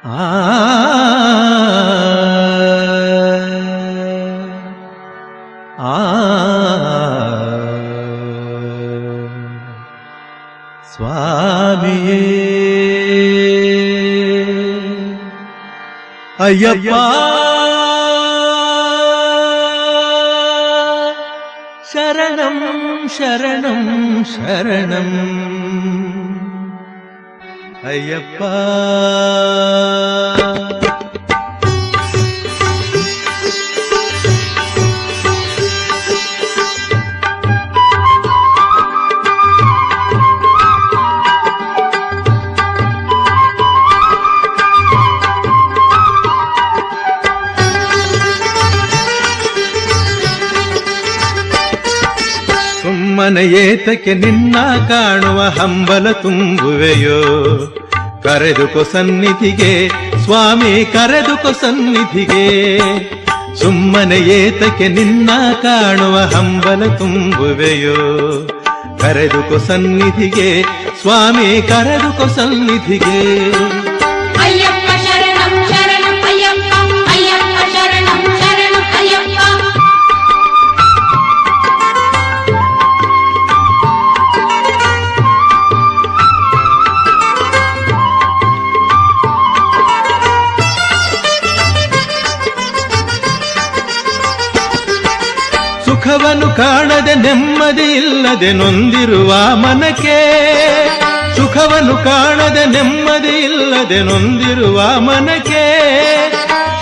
ಆ ಆ ಸ್ವಾಮಿಯೇ ಅಯ್ಯಪ್ಪ ಶರಣಂ ಶರಣಂ ಶರಣಂ ಅಯ್ಯಪ್ಪ. ಸುಮ್ಮನೆ ಏತಕ್ಕೆ ನಿನ್ನ ಕಾಣುವ ಹಂಬಲ ತುಂಬುವೆಯೋ, ಕರೆದುಕೊ ಸನ್ನಿಧಿಗೆ ಸ್ವಾಮಿ ಕರೆದುಕೊ ಸನ್ನಿಧಿಗೆ. ಸುಮ್ಮನೆ ಏತಕ್ಕೆ ನಿನ್ನ ಕಾಣುವ ಹಂಬಲ ತುಂಬುವೆಯೋ, ಕರೆದುಕೊ ಸನ್ನಿಧಿಗೆ ಸ್ವಾಮಿ ಕರೆದುಕೊ ಸನ್ನಿಧಿಗೆ. ಅಯ್ಯಪ್ಪ ಶರಣಂ ಶರಣಂ ಅಯ್ಯಪ್ಪ, ಅಯ್ಯಪ್ಪ ಶರಣಂ ಶರಣಂ ಅಯ್ಯಪ್ಪ. ಸುಖವನ್ನು ಕಾಣದೆ ನೆಮ್ಮದಿ ಇಲ್ಲದೆ ನೊಂದಿರುವ ಮನಕ್ಕೆ, ಸುಖವನ್ನು ಕಾಣದೆ ನೆಮ್ಮದಿ ಇಲ್ಲದೆ ನೊಂದಿರುವ ಮನಕ್ಕೆ,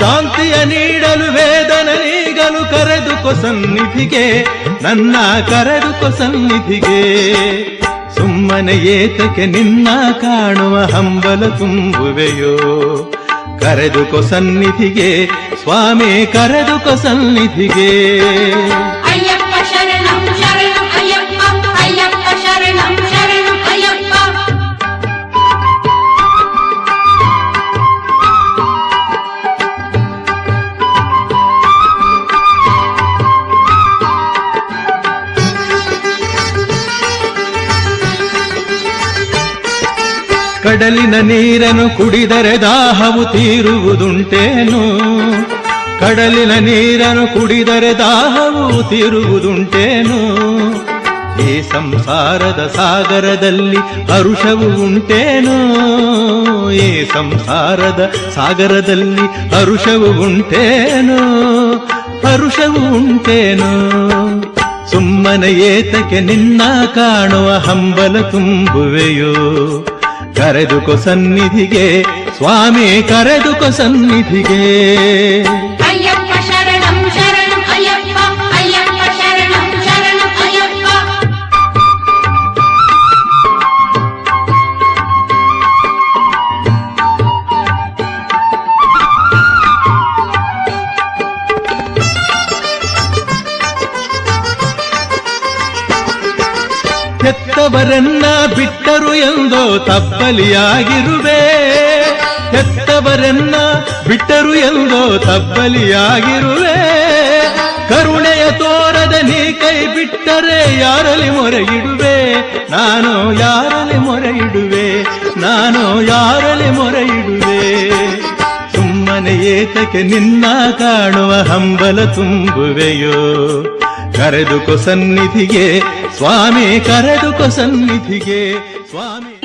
ಶಾಂತಿಯ ನೀಡಲು ವೇದನ ನೀಗಲು ಕರೆದುಕೊ ಸನ್ನಿಧಿಗೆ, ನನ್ನ ಕರೆದುಕೊ ಸನ್ನಿಧಿಗೆ. ಸುಮ್ಮನೆ ಏತಕ್ಕೆ ನಿನ್ನ ಕಾಣುವ ಹಂಬಲ ತುಂಬುವೆಯೋ, ಕರೆದುಕೊ ಸನ್ನಿಧಿಗೆ ಸ್ವಾಮಿ ಕರೆದುಕೊ ಸನ್ನಿಧಿಗೆ. ಅಯ್ಯಪ್ಪ ಶರಣಂ ಶರಣಂ ಅಯ್ಯಪ್ಪ, ಅಯ್ಯಪ್ಪ ಶರಣಂ ಶರಣಂ ಅಯ್ಯಪ್ಪ. ಕಡಲಿನ ನೀರನ್ನು ಕುಡಿದರೆ ದಾಹವು ತೀರುವುದುಂಟೇನು, ಕಡಲಿನ ನೀರನ್ನು ಕುಡಿದರೆ ದಾಹವು ತೀರುವುದುಂಟೇನು. ಈ ಸಂಸಾರದ ಸಾಗರದಲ್ಲಿ ಹರುಷವು ಉಂಟೇನು, ಈ ಸಂಸಾರದ ಸಾಗರದಲ್ಲಿ ಹರುಷವು ಉಂಟೇನು, ಹರುಷವು ಉಂಟೇನು. ಸುಮ್ಮನೆ ಏತಕ್ಕೆ ನಿನ್ನ ಕಾಣುವ ಹಂಬಲ ತುಂಬುವೆಯೋ, ಕರೆದುಕೊ ಸನ್ನಿಧಿಗೆ ಸ್ವಾಮಿ ಕರೆದುಕೊ ಸನ್ನಿಧಿಗೆ. ಅಯ್ಯಪ್ಪ ಶರಣಂ ಶರಣಂ ಅಯ್ಯಪ್ಪ, ಅಯ್ಯಪ್ಪ ಶರಣಂ ಶರಣಂ ಅಯ್ಯಪ್ಪ. ಹೆತ್ತವರನ್ನ ಬಿಟ್ಟರು ಎಂದೋ ತಬ್ಬಲಿಯಾಗಿರುವೆ, ಹೆತ್ತವರನ್ನ ಬಿಟ್ಟರು ಎಂದೋ ತಬ್ಬಲಿಯಾಗಿರುವೆ. ಕರುಣೆಯ ತೋರದ ನೀ ಕೈ ಬಿಟ್ಟರೆ ಯಾರಲ್ಲಿ ಮೊರೆ ಇಡುವೆ, ನಾನು ಯಾರಲ್ಲಿ ಮೊರೆ ಇಡುವೆ, ನಾನು ಯಾರಲ್ಲಿ ಮೊರೆ ಇಡುವೆ. ಸುಮ್ಮನೆ ಏತಕ್ಕೆ ನಿನ್ನ ಕಾಣುವ ಹಂಬಲ ತುಂಬುವೆಯೋ, ಕರೆದುಕೊ ಸನ್ನಿಧಿಗೆ ಸ್ವಾಮಿ ಕರೆದುಕೊ ಸನ್ನಿಧಿಗೆ ಸ್ವಾಮಿ.